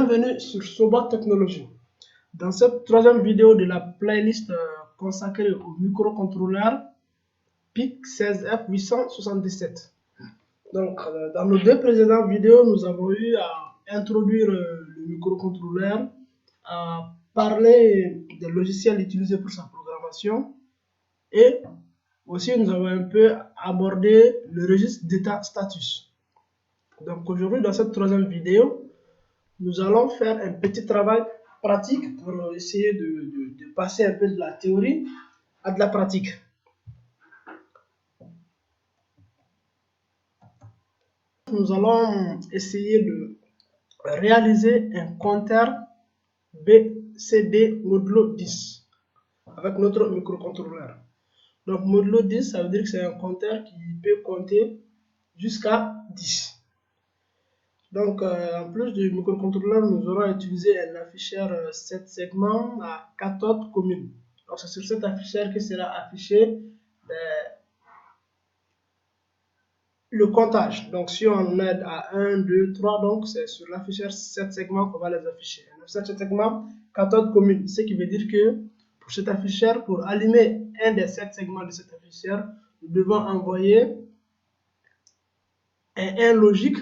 Bienvenue sur Soba Technologie. Dans cette troisième vidéo de la playlist consacrée au microcontrôleur PIC16F877. Donc, dans nos deux précédentes vidéos, nous avons eu à introduire le microcontrôleur, à parler des logiciels utilisés pour sa programmation et aussi nous avons un peu abordé le registre d'état status. Donc aujourd'hui, dans cette troisième vidéo, nous allons faire un petit travail pratique pour essayer de passer un peu de la théorie à de la pratique. Nous allons essayer de réaliser un compteur BCD modulo 10 avec notre microcontrôleur. Donc modulo 10, ça veut dire que c'est un compteur qui peut compter jusqu'à 10. Donc, en plus du microcontrôleur, nous aurons utilisé un afficheur 7 segments à cathode commune. Donc, c'est sur cet afficheur que sera affiché le comptage. Donc, si on aide à 1, 2, 3, donc c'est sur l'afficheur 7 segments qu'on va les afficher. Un afficheur 7 segments, cathode commune. Ce qui veut dire que pour cet afficheur, pour allumer un des 7 segments de cet afficheur, nous devons envoyer un 1 logique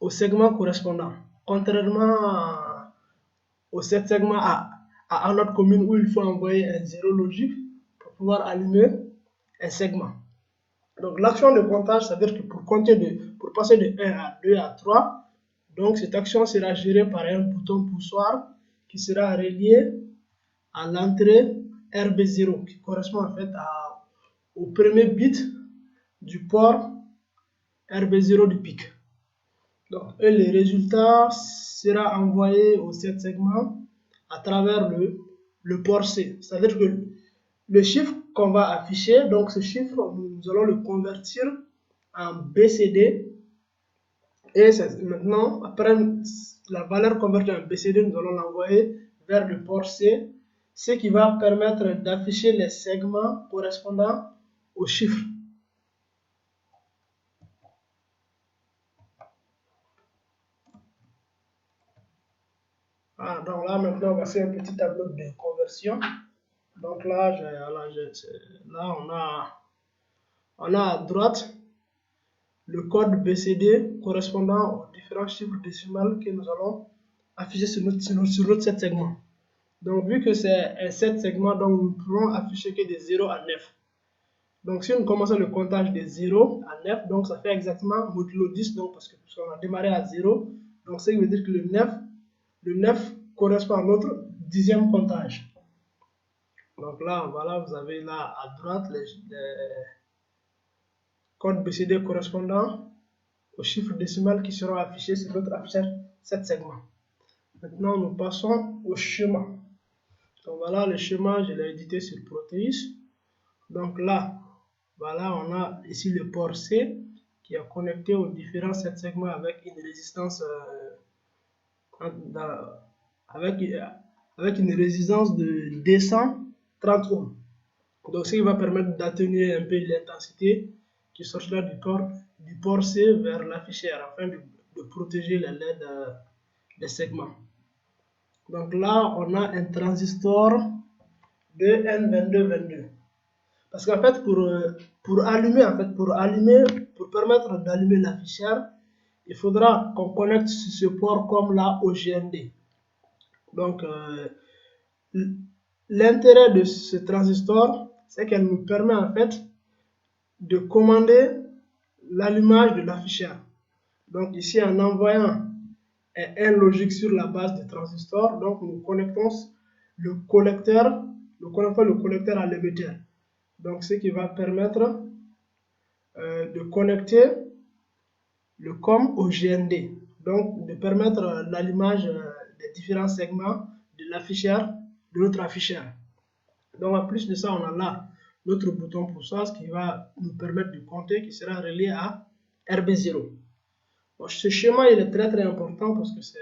au segment correspondant, contrairement aux 7 segments à notre commune où il faut envoyer un 0 logique pour pouvoir allumer un segment. Donc l'action de comptage, c'est-à-dire que pour passer de 1 à 2 à 3, donc cette action sera gérée par un bouton poussoir qui sera relié à l'entrée RB0 qui correspond en fait au premier bit du port RB0 du PIC. Donc, le résultat sera envoyé au 7 segments à travers le port C. C'est-à-dire que le chiffre qu'on va afficher, donc ce chiffre, nous allons le convertir en BCD. Et maintenant, après la valeur convertie en BCD, nous allons l'envoyer vers le port C, ce qui va permettre d'afficher les segments correspondant au chiffre. Donc là, maintenant, voici un petit tableau de conversion. Donc là, on a à droite le code BCD correspondant aux différents chiffres décimaux que nous allons afficher sur notre 7 segments. Donc, vu que c'est un 7 segments, donc nous ne pourrons afficher que des 0 à 9. Donc, si nous commençons le comptage de 0 à 9, donc ça fait exactement modulo 10, donc parce qu'on a démarré à 0. Donc, ça veut dire que le 9 correspond à notre 10e comptage. Donc là, voilà, vous avez là à droite les codes BCD correspondant aux chiffres décimaux qui seront affichés sur notre affichage 7 segments. Maintenant, nous passons au schéma. Donc voilà le schéma, je l'ai édité sur Proteus. Donc là, voilà, on a ici le port C qui est connecté aux différents 7 segments avec une résistance avec une résistance de 230 ohms. Donc, ce qui va permettre d'atténuer un peu l'intensité qui sortira du port C vers l'afficheur afin de protéger les LED des segments. Donc là, on a un transistor de N2222. Parce qu'en fait, pour permettre d'allumer l'afficheur, il faudra qu'on connecte ce port comme là au GND. Donc, l'intérêt de ce transistor, c'est qu'elle nous permet en fait de commander l'allumage de l'afficheur. Donc ici, en envoyant un logique sur la base du transistor, donc nous connectons le collecteur à l'émetteur. Donc ce qui va permettre de connecter le COM au GND. Donc de permettre l'allumage des différents segments de l'afficheur, de notre afficheur. Donc en plus de ça, on a là notre bouton poussoir qui va nous permettre de compter, qui sera relié à RB0. Bon, ce schéma il est très important parce que c'est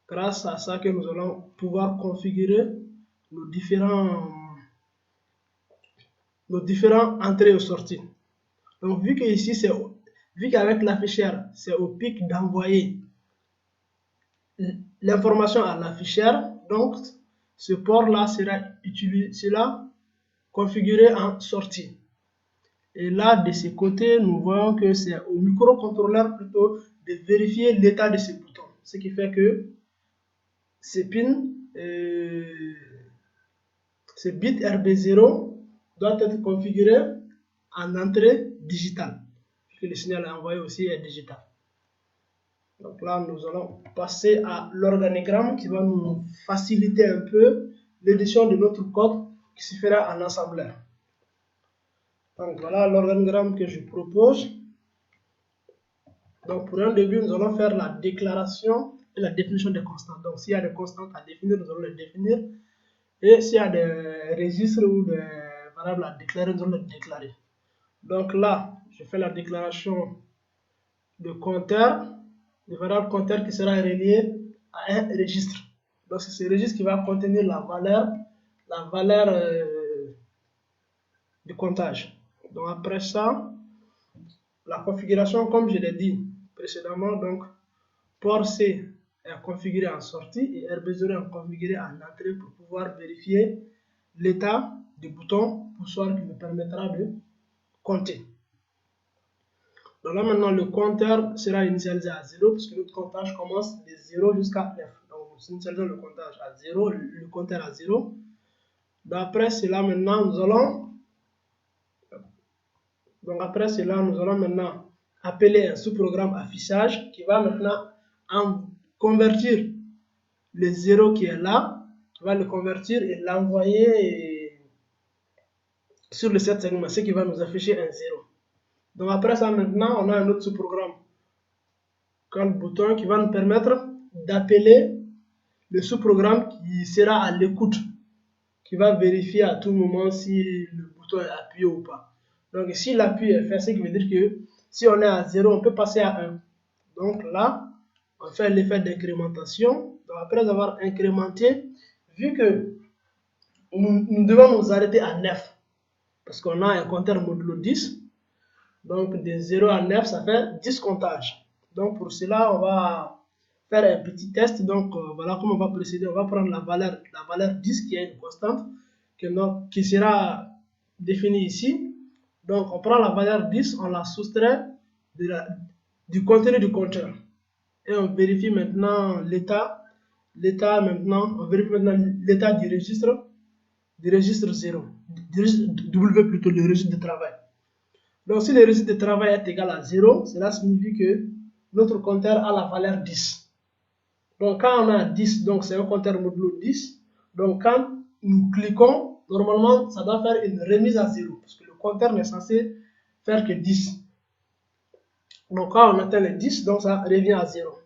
grâce à ça que nous allons pouvoir configurer nos différents entrées et sorties. Donc vu qu'avec l'afficheur c'est au PIC d'envoyer l'information à l'afficheur. Donc, ce port-là sera configuré en sortie. Et là, de ce côté, nous voyons que c'est au microcontrôleur plutôt de vérifier l'état de ces boutons. Ce qui fait que ces pins, ce bit RB0 doit être configuré en entrée digitale, puisque le signal envoyé aussi est digital. Donc là, nous allons passer à l'organigramme qui va nous faciliter un peu l'édition de notre code qui se fera en assembleur. Donc voilà l'organigramme que je propose. Donc pour un début, nous allons faire la déclaration et la définition des constantes. Donc s'il y a des constantes à définir, nous allons les définir. Et s'il y a des registres ou des variables à déclarer, nous allons les déclarer. Donc là, je fais la déclaration de compteur, de variable compteur qui sera relié à un registre. Donc c'est ce registre qui va contenir la valeur du comptage. Donc après ça, la configuration, comme je l'ai dit précédemment, donc port C est configuré en sortie et RB0 est configuré en entrée pour pouvoir vérifier l'état du bouton poussoir qui nous permettra de compter. Donc là maintenant le compteur sera initialisé à 0 puisque notre comptage commence de 0 jusqu'à 9. Donc nous initialisons le comptage à 0, le compteur à 0. D'après cela maintenant nous allons maintenant appeler un sous-programme affichage qui va maintenant convertir le 0 qui est là, va le convertir et l'envoyer sur le 7 segments, ce qui va nous afficher un 0. Donc après ça maintenant, on a un autre sous-programme comme bouton qui va nous permettre d'appeler le sous-programme qui sera à l'écoute, qui va vérifier à tout moment si le bouton est appuyé ou pas. Donc si l'appui est fait, ce qui veut dire que si on est à 0, on peut passer à 1. Donc là, on fait l'effet d'incrémentation. Donc après avoir incrémenté, vu que nous devons nous arrêter à 9, parce qu'on a un compteur modulo 10, donc de 0 à 9, ça fait 10 comptages. Donc pour cela, on va faire un petit test. Donc voilà comment on va procéder. On va prendre la valeur 10 qui est une constante qui sera définie ici. Donc on prend la valeur 10, on la soustrait du contenu du compteur. Et on vérifie maintenant l'état maintenant, on vérifie maintenant l'état du registre 0, du registre W plutôt, le registre de travail. Donc si le registre de travail est égal à 0, cela signifie que notre compteur a la valeur 10. Donc quand on a 10, donc c'est un compteur modulo 10. Donc quand nous cliquons, normalement ça doit faire une remise à 0, parce que le compteur n'est censé faire que 10. Donc quand on atteint les 10, donc ça revient à 0.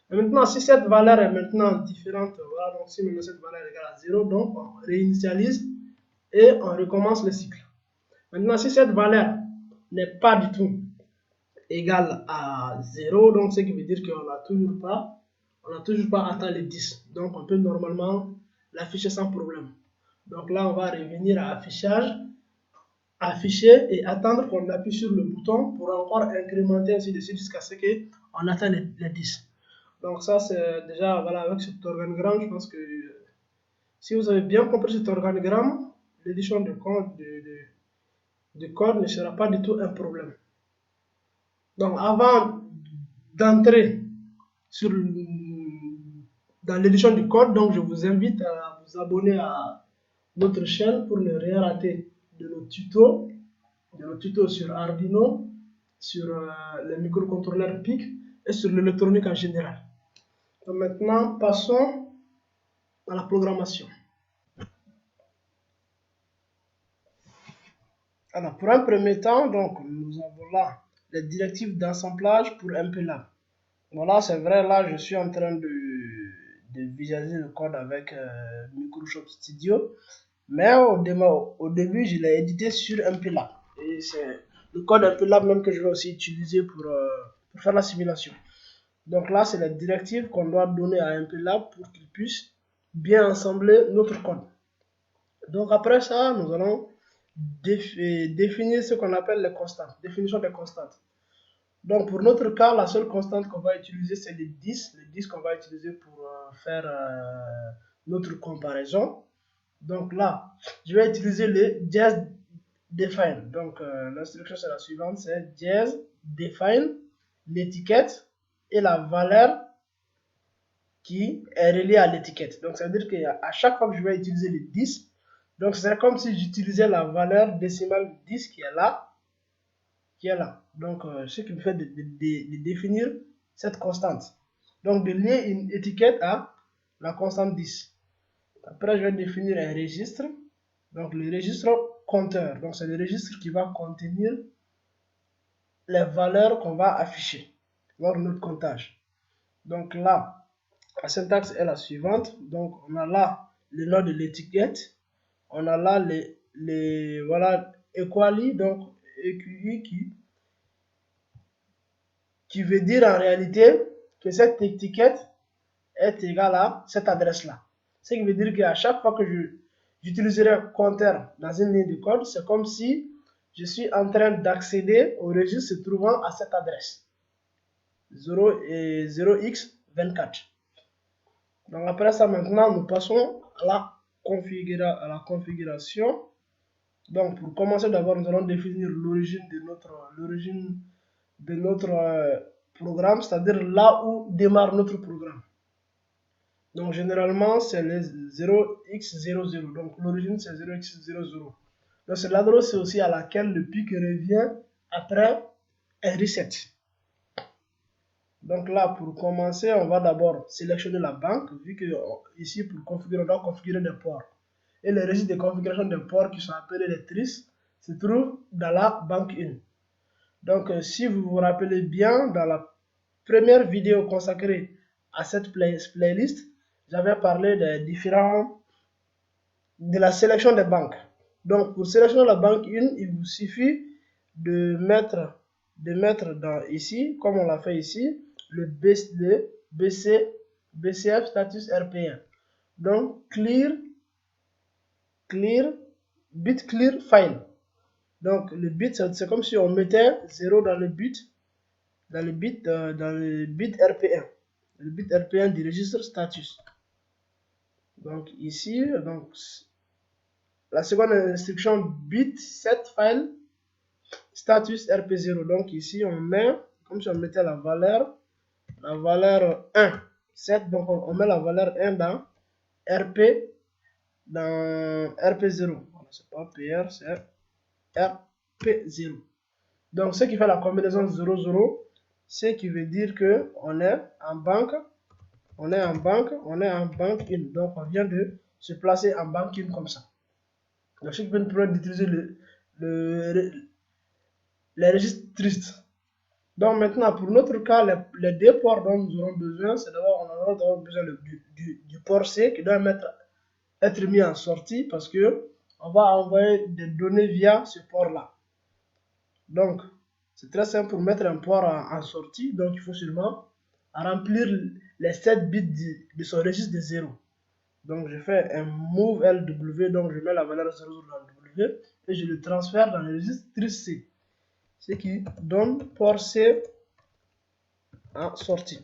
Et maintenant, si cette valeur est maintenant différente, voilà, donc si maintenant cette valeur est égale à 0, donc on réinitialise et on recommence le cycle. Maintenant, si cette valeur n'est pas du tout égale à 0, donc ce qui veut dire qu'on n'a toujours pas atteint les 10. Donc on peut normalement l'afficher sans problème. Donc là, on va revenir à affichage, afficher et attendre qu'on appuie sur le bouton pour encore incrémenter ainsi de suite jusqu'à ce qu'on atteigne les 10. Donc ça, c'est déjà, voilà, avec cet organigramme, je pense que si vous avez bien compris cet organigramme, l'édition de code ne sera pas du tout un problème. Donc avant d'entrer dans l'édition du code, donc je vous invite à vous abonner à notre chaîne pour ne rien rater de nos tutos sur Arduino, sur les microcontrôleurs PIC et sur l'électronique en général. Donc maintenant, passons à la programmation. Alors, pour un premier temps, donc, nous avons là les directives d'assemblage pour MPLAB. Voilà, c'est vrai, là, je suis en train de visualiser le code avec Microsoft Studio. Mais au début, je l'ai édité sur MPLAB. Et c'est le code MPLAB même que je vais aussi utiliser pour faire la simulation. Donc là, c'est la directive qu'on doit donner à MPLAB pour qu'il puisse bien assembler notre code. Donc après ça, nous allons définir ce qu'on appelle les constantes, définition des constantes. Donc pour notre cas, la seule constante qu'on va utiliser, c'est le 10. Le 10 qu'on va utiliser pour faire notre comparaison. Donc là, je vais utiliser le just define. Donc l'instruction c'est la suivante, c'est just define l'étiquette et la valeur qui est reliée à l'étiquette. Donc ça veut dire qu'à chaque fois que je vais utiliser le 10, donc c'est comme si j'utilisais la valeur décimale 10 qui est là, Donc ce qui me fait de définir cette constante. Donc de lier une étiquette à la constante 10. Après je vais définir un registre. Donc le registre compteur. Donc c'est le registre qui va contenir les valeurs qu'on va afficher lors de notre comptage. Donc là, la syntaxe est la suivante. Donc on a là le nom de l'étiquette. On a là les voilà, equally, donc EQI qui veut dire en réalité que cette étiquette est égale à cette adresse-là. Ce qui veut dire qu'à chaque fois que j'utiliserai un compteur dans une ligne de code, c'est comme si je suis en train d'accéder au registre se trouvant à cette adresse. 0x24. Donc après ça, maintenant, nous passons à la configuration. Donc pour commencer, d'abord, nous allons définir l'origine de notre programme, c'est-à-dire là où démarre notre programme. Donc généralement, c'est le 0x00. Donc l'origine, c'est 0x00. Donc c'est l'adresse aussi à laquelle le pic revient après un reset. Donc là, pour commencer, on va d'abord sélectionner la banque, vu que ici, pour configurer, on doit configurer des ports. Et les registres de configuration des ports qui sont appelés les tris se trouvent dans la banque 1. Donc, si vous vous rappelez bien, dans la première vidéo consacrée à cette playlist, j'avais parlé des de la sélection des banques. Donc, pour sélectionner la banque 1, il vous suffit de mettre dans ici, comme on l'a fait ici, le BCF status RP1. Donc, bit clear file. Donc, le bit, c'est comme si on mettait 0 dans le bit RP1. Le bit RP1 du registre status. Donc, ici, donc, la seconde instruction bit set file status RP0. Donc, ici, on met, comme si on mettait la valeur 1. 7, donc on met la valeur 1 dans RP0. C'est pas PR, c'est RP0. Donc, ce qui fait la combinaison 00, ce qui veut dire que on est en banque 1. Donc, on vient de se placer en banque 1 comme ça. Donc, ce qui peut nous permettre d'utiliser les registres tristes. Donc maintenant, pour notre cas, les deux ports dont nous aurons besoin, c'est d'abord, on aura besoin du port C qui doit être mis en sortie parce que on va envoyer des données via ce port-là. Donc, c'est très simple pour mettre un port en sortie. Donc, il faut seulement remplir les 7 bits de son registre de 0. Donc, je fais un move LW, donc je mets la valeur 0 dans W et je le transfère dans le registre C. Ce qui donne port C en sortie.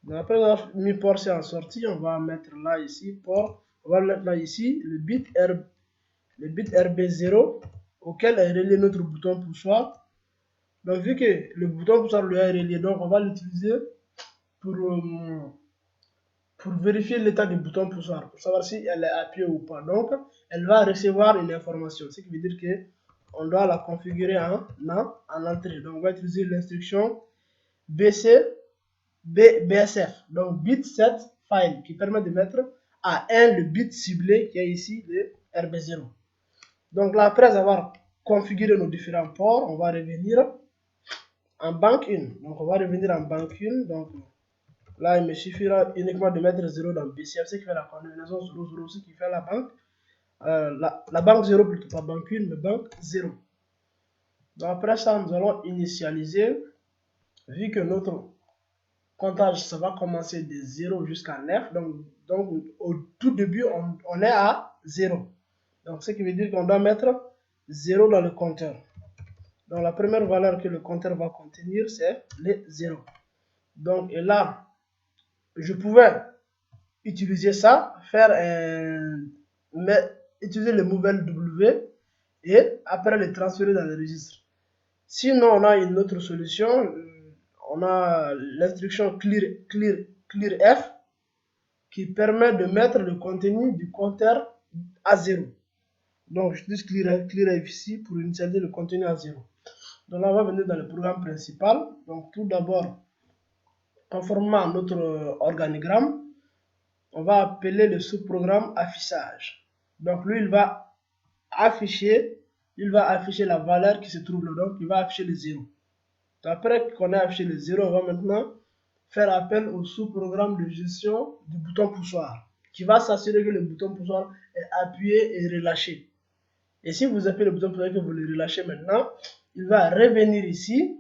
Donc après avoir mis port C en sortie, on va mettre là ici on va mettre là ici le bit RB0 auquel est relié notre bouton poussoir. Donc vu que le bouton poussoir lui est relié, donc on va l'utiliser pour vérifier l'état du bouton poussoir, pour savoir si elle est appuyée ou pas. Donc elle va recevoir une information, ce qui veut dire que on doit la configurer en entrée. Donc on va utiliser l'instruction BSF, donc bit set file, qui permet de mettre à 1 le bit ciblé qui est ici le RB0. Donc là, après avoir configuré nos différents ports, on va revenir en banque 1. Donc on va revenir en banque 1. Donc là, il me suffira uniquement de mettre 0 dans BCF, ce qui fait la combinaison 00, ce qui fait la banque. La banque 0 plutôt, pas banque 1, mais banque 0. Donc après ça, nous allons initialiser, vu que notre comptage, ça va commencer de 0 jusqu'à 9. Donc au tout début, on est à 0. Donc ce qui veut dire qu'on doit mettre 0 dans le compteur. Donc la première valeur que le compteur va contenir, c'est les 0. Donc, et là, je pouvais utiliser ça, utiliser le mobile W et après le transférer dans le registre. Sinon, on a une autre solution. On a l'instruction clear F qui permet de mettre le contenu du compteur à 0. Donc, j'utilise clear F ici pour initialiser le contenu à 0. Donc là, on va venir dans le programme principal. Donc, tout d'abord, conformément à notre organigramme, on va appeler le sous-programme affichage. Donc, lui, il va afficher la valeur qui se trouve là. Donc, il va afficher le 0. Après qu'on ait affiché le 0, on va maintenant faire appel au sous-programme de gestion du bouton poussoir, qui va s'assurer que le bouton poussoir est appuyé et relâché. Et si vous appuyez le bouton poussoir et que vous le relâchez maintenant, il va revenir ici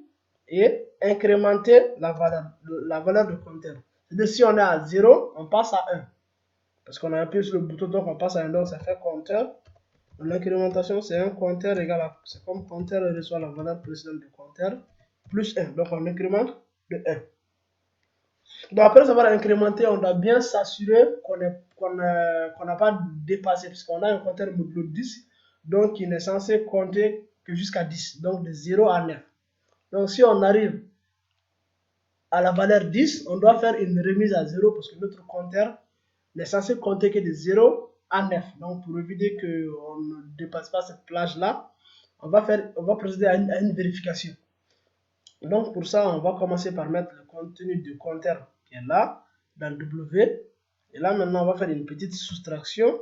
et incrémenter la valeur de compteur. C'est-à-dire si on est à 0, on passe à 1. Parce qu'on a appuyé sur le bouton, donc on passe à 1, donc ça fait compteur. L'incrémentation, c'est un compteur égal à, c'est comme compteur reçoit la valeur précédente du compteur, plus 1. Donc on incrémente de 1. Donc après avoir incrémenté, on doit bien s'assurer qu'on n'a pas dépassé, puisqu'on a un compteur modulo 10, donc il est censé compter que jusqu'à 10, donc de 0 à 9. Donc si on arrive à la valeur 10, on doit faire une remise à 0 parce que notre compteur n'est censé compter que de 0 à 9. Donc pour éviter qu'on ne dépasse pas cette plage-là, on va procéder à une vérification. Donc pour ça, on va commencer par mettre le contenu du compteur qui est là, dans W. Et là maintenant, on va faire une petite soustraction.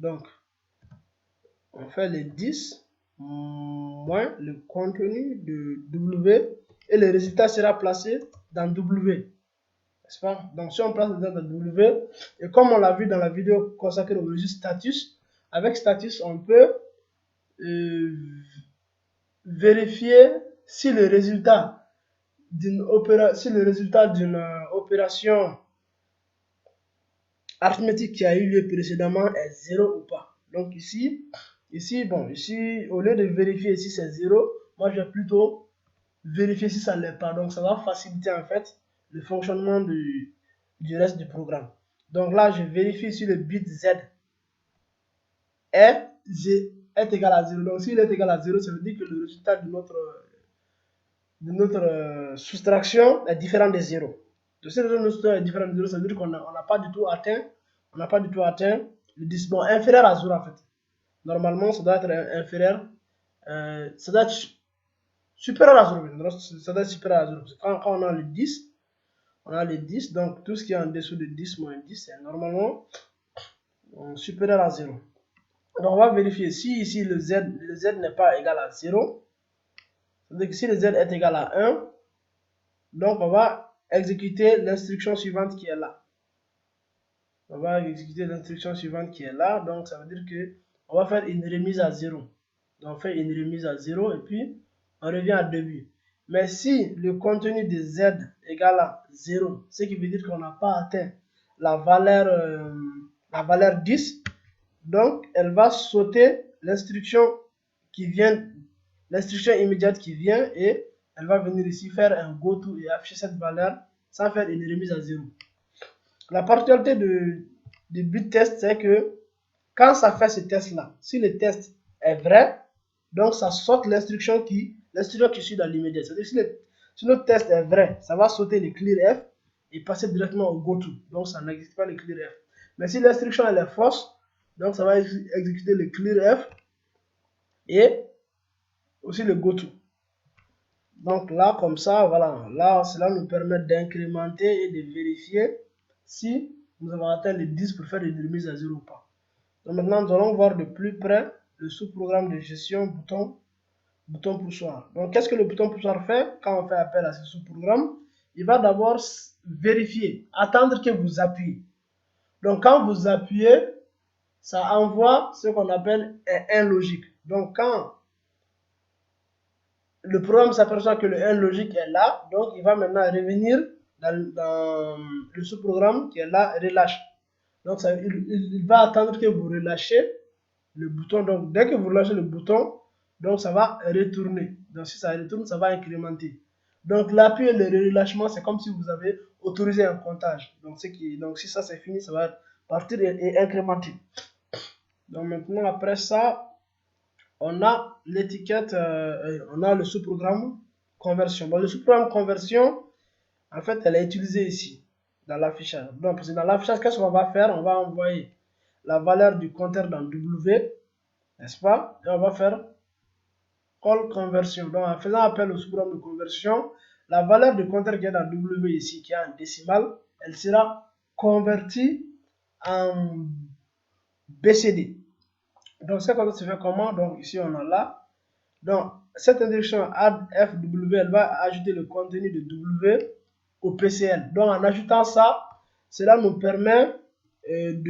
Donc, on fait les 10 moins le contenu de W et le résultat sera placé dans W. N'est-ce pas? Donc si on place le dans W, et comme on l'a vu dans la vidéo consacrée au registre status, avec status, on peut vérifier si le résultat d'une opération arithmétique qui a eu lieu précédemment est 0 ou pas. Donc ici, au lieu de vérifier si c'est 0, moi je vais plutôt vérifier si ça ne l'est pas. Donc ça va faciliter en fait le fonctionnement du reste du programme. Donc là, je vérifie si le bit Z est égal à 0. Donc s'il est égal à 0, ça veut dire que le résultat de notre soustraction est différent de 0. Donc si notre soustraction est différent de 0, ça veut dire qu'on n'a pas du tout atteint le 10. Bon, inférieur à 0 en fait. Normalement, ça doit être inférieur, ça doit être supérieur à 0. Ça doit être supérieur à 0. Parce que quand on a le 10, donc tout ce qui est en dessous de 10 moins 10, c'est normalement supérieur à 0. Donc on va vérifier si ici le Z n'est pas égal à 0. C'est-à-dire que si le Z est égal à 1, donc on va exécuter l'instruction suivante qui est là. Donc ça veut dire que on va faire une remise à 0. Donc on fait une remise à 0 et puis on revient à début. Mais si le contenu de Z égale à 0, ce qui veut dire qu'on n'a pas atteint la valeur 10, donc elle va sauter l'instruction immédiate qui vient et elle va venir ici faire un goto et afficher cette valeur sans faire une remise à 0. La particularité du bit test, c'est que quand ça fait ce test-là, si le test est vrai, donc ça saute l'instruction qui suit dans l'immédiat. C'est-à-dire si notre test est vrai, ça va sauter le clear F et passer directement au goto. Donc ça n'existe pas le clear F. Mais si l'instruction elle est fausse, donc ça va exécuter le clear F et aussi le goto. Donc là, comme ça, voilà, là, cela nous permet d'incrémenter et de vérifier si nous avons atteint les 10 pour faire une remise à 0 ou pas. Donc maintenant, nous allons voir de plus près le sous-programme de gestion bouton poussoir. Donc, qu'est-ce que le bouton poussoir fait quand on fait appel à ce sous-programme? Il va d'abord vérifier, attendre que vous appuyez. Donc, quand vous appuyez, ça envoie ce qu'on appelle un logique. Donc, quand le programme s'aperçoit que le 1 logique est là, donc il va maintenant revenir dans le sous-programme qui est là, relâche. Donc il va attendre que vous relâchez le bouton. Donc dès que vous relâchez le bouton, Donc ça va retourner. Donc si ça retourne, ça va incrémenter. Donc l'appui et le relâchement, c'est comme si vous avez autorisé un comptage. Donc si ça c'est fini, ça va partir et incrémenter. Donc maintenant, après ça, on a l'étiquette, on a le sous-programme conversion. Bon, le sous-programme conversion, en fait, elle est utilisée ici, dans l'affichage. Donc, parce que dans l'affichage, qu'est-ce qu'on va faire? On va envoyer la valeur du compteur dans W, n'est-ce pas? Et on va faire call conversion. Donc, en faisant appel au sous-programme de conversion, la valeur du compteur qui est dans W ici, qui est en décimale, elle sera convertie en BCD. Donc, ça se fait comment? Donc, ici, on a là. Donc, cette instruction add FW, elle va ajouter le contenu de W au PCL. Donc, en ajoutant ça, cela nous permet de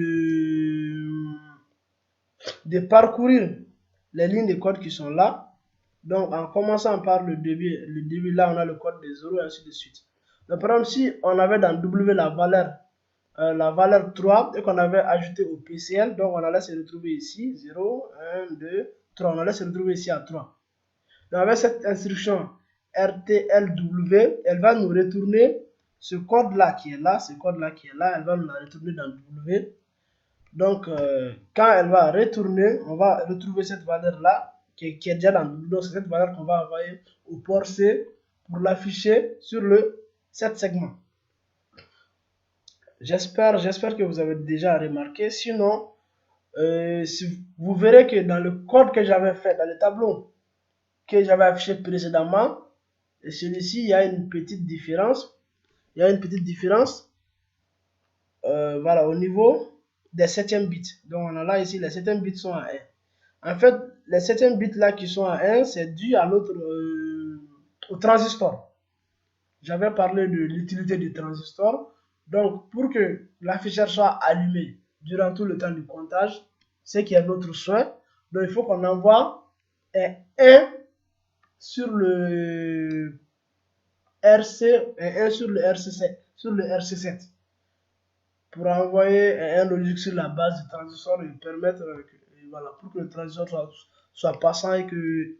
parcourir les lignes de code qui sont là. Donc, en commençant par le début là, on a le code des 0 et ainsi de suite. Donc, par exemple, si on avait dans W la valeur 3 et qu'on avait ajouté au PCL, donc on allait se retrouver ici, 0, 1, 2, 3. On allait se retrouver ici à 3. Donc, avec cette instruction RTLW, elle va nous retourner ce code-là qui est là, elle va nous la retourner dans W. Donc, quand elle va retourner, on va retrouver cette valeur-là qui est déjà dans W. Donc, c'est cette valeur qu'on va envoyer au port C pour l'afficher sur le 7 segments. J'espère que vous avez déjà remarqué. Sinon, vous verrez que dans le code que j'avais fait, dans le tableau que j'avais affiché précédemment, et celui-ci, il y a une petite différence. Voilà, au niveau des 7e bits. Donc, on a là ici, les 7e bits sont à 1. En fait, les 7e bits là qui sont à 1, c'est dû à au transistor. J'avais parlé de l'utilité du transistor. Donc, pour que l'afficheur soit allumé durant tout le temps du comptage, c'est qui est notre souhait. Donc, il faut qu'on envoie un 1 sur le RC et 1 sur le RC7 pour envoyer un logique sur la base du transistor et permettre voilà, pour que le transistor soit passant et que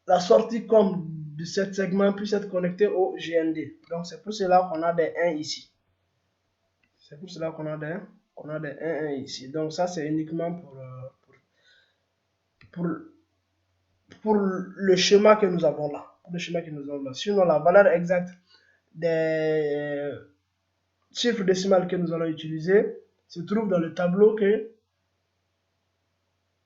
la sortie comme de cet segment puisse être connectée au GND. Donc c'est pour cela qu'on a des 1 ici. C'est pour cela qu'on a des 1 ici. Donc ça c'est uniquement pour le schéma que nous avons là. Sinon la valeur exacte des chiffres décimales que nous allons utiliser se trouve dans le tableau que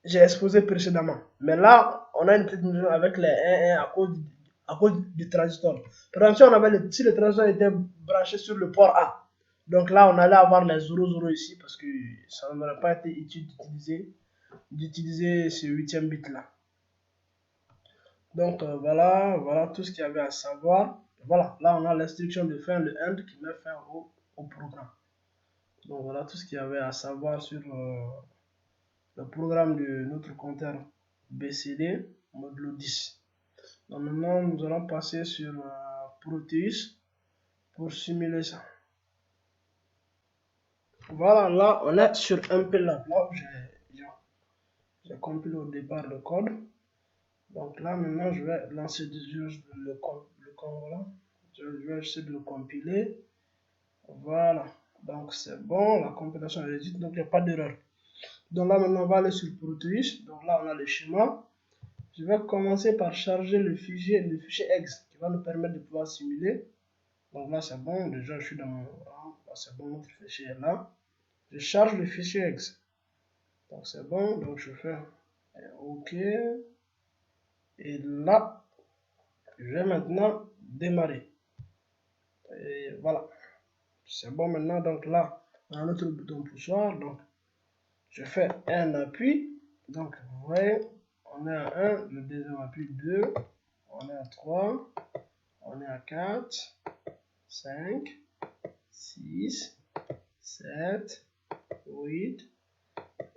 j'ai exposé précédemment. Mais là, on a une petite mesure avec les 1 à cause du transistor. Par exemple, si le transistor était branché sur le port A, donc là, on allait avoir les 0 ici parce que ça n'aurait pas été utile d'utiliser ce 8e bit là. Donc voilà tout ce qu'il y avait à savoir. Voilà, là on a l'instruction de fin, le end qui met fin au programme. Donc voilà tout ce qu'il y avait à savoir sur le programme de notre compteur BCD modulo 10. Donc maintenant nous allons passer sur Proteus pour simuler ça. Voilà, là on est sur MPLAB, là où j'ai compilé au départ le code. Donc là maintenant je vais lancer le code, voilà. Je vais essayer de le compiler. Voilà, donc c'est bon, la compilation est réussie, donc il n'y a pas d'erreur. Donc là maintenant on va aller sur Proteus. Donc là on a le schéma. Je vais commencer par charger le fichier X qui va nous permettre de pouvoir simuler. Donc là c'est bon, déjà je suis dans mon c'est bon, notre fichier est là. Je charge le fichier X. Donc c'est bon, donc je fais OK. Et là, je vais maintenant démarrer. Et voilà. C'est bon maintenant, donc là, on a notre bouton poussoir. Donc je fais un appui. Donc vous voyez, on est à 1, le deuxième appui 2, on est à 3, on est à 4, 5, 6, 7, 8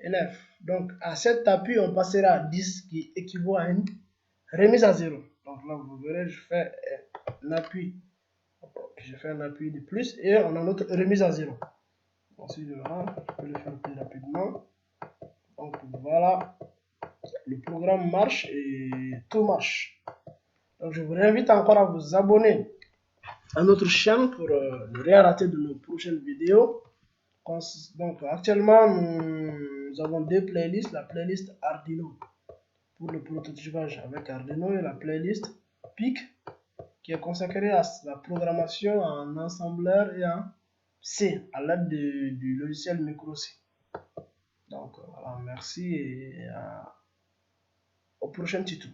et 9. Donc à cet appui, on passera à 10 qui équivaut à une remise à 0. Donc là, vous verrez, je fais un appui de plus et on a notre remise à 0. Ensuite, je peux le faire plus rapidement. Donc voilà, le programme marche et tout marche. Donc je vous invite encore à vous abonner à notre chaîne pour ne rien rater de nos prochaines vidéos. Donc actuellement, nous avons deux playlists, la playlist Arduino pour le prototypage avec Arduino et la playlist PIC qui est consacrée à la programmation en assembleur et en C à l'aide du logiciel MicroC. Donc voilà, merci et au prochain tuto.